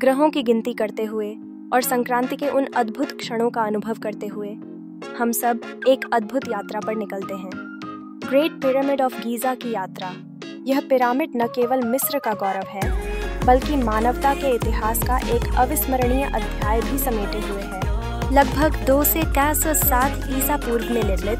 ग्रहों की गिनती करते हुए और संक्रांति के उन अद्भुत क्षणों का अनुभव करते हुए हम सब एक अद्भुत यात्रा पर निकलते हैं। ग्रेट पिरामिड ऑफ गीज़ा की यात्रा। यह पिरामिड न केवल मिस्र का गौरव है, बल्कि मानवता के इतिहास का एक अविस्मरणीय अध्याय भी समेटे हुए है। लगभग 2 से 1307 ईसा पूर्व में निर्मित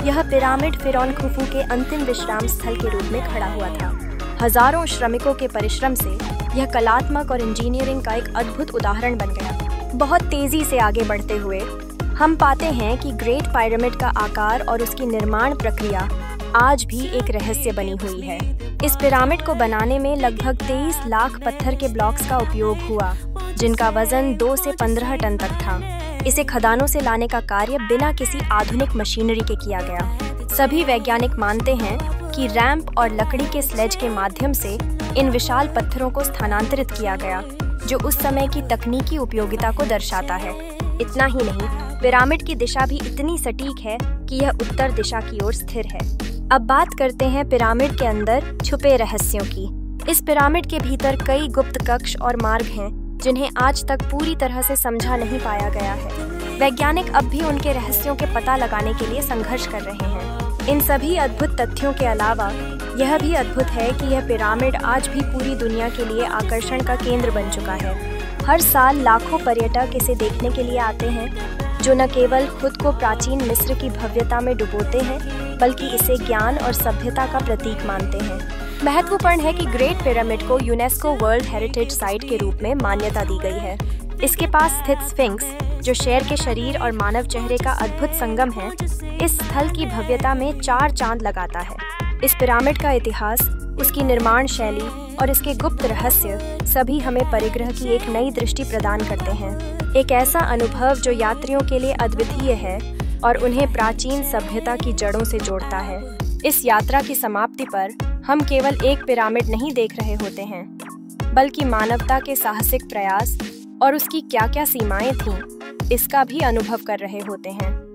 यह पिरामिड फिरौन खुफू के अंतिम विश्राम स्थल के रूप में खड़ा हुआ था। हजारों श्रमिकों के परिश्रम से यह कलात्मक और इंजीनियरिंग का एक अद्भुत उदाहरण बन गया। बहुत तेजी से आगे बढ़ते हुए हम पाते हैं कि ग्रेट पिरामिड का आकार और उसकी निर्माण प्रक्रिया आज भी एक रहस्य बनी हुई है। इस पिरामिड को बनाने में लगभग 23 लाख पत्थर के ब्लॉक्स का उपयोग हुआ, जिनका वजन 2 से 15 टन तक था। इसे खदानों से लाने का कार्य बिना किसी आधुनिक मशीनरी के किया गया। सभी वैज्ञानिक मानते हैं कि रैंप और लकड़ी के स्लेज के माध्यम से इन विशाल पत्थरों को स्थानांतरित किया गया, जो उस समय की तकनीकी उपयोगिता को दर्शाता है। इतना ही नहीं, पिरामिड की दिशा भी इतनी सटीक है कि यह उत्तर दिशा की ओर स्थिर है। अब बात करते हैं पिरामिड के अंदर छुपे रहस्यों की। इस पिरामिड के भीतर कई गुप्त कक्ष और मार्ग हैं, जिन्हें आज तक पूरी तरह से समझा नहीं पाया गया है। वैज्ञानिक अब भी उनके रहस्यों के पता लगाने के लिए संघर्ष कर रहे हैं। इन सभी अद्भुत तथ्यों के अलावा यह भी अद्भुत है कि यह पिरामिड आज भी पूरी दुनिया के लिए आकर्षण का केंद्र बन चुका है। हर साल लाखों पर्यटक इसे देखने के लिए आते हैं, जो न केवल खुद को प्राचीन मिस्र की भव्यता में डुबोते हैं, बल्कि इसे ज्ञान और सभ्यता का प्रतीक मानते हैं। महत्वपूर्ण है कि ग्रेट पिरामिड को यूनेस्को वर्ल्ड हेरिटेज साइट के रूप में मान्यता दी गई है। इसके पास स्थित स्फिंक्स, जो शेर के शरीर और मानव चेहरे का अद्भुत संगम है, इस स्थल की भव्यता में 4 चांद लगाता है। इस पिरामिड का इतिहास, उसकी निर्माण शैली और इसके गुप्त रहस्य सभी हमें परिग्रह की एक नई दृष्टि प्रदान करते हैं। एक ऐसा अनुभव जो यात्रियों के लिए अद्वितीय है और उन्हें प्राचीन सभ्यता की जड़ों से जोड़ता है। इस यात्रा की समाप्ति पर हम केवल एक पिरामिड नहीं देख रहे होते हैं, बल्कि मानवता के साहसिक प्रयास और उसकी क्या-क्या सीमाएं थीं, इसका भी अनुभव कर रहे होते हैं।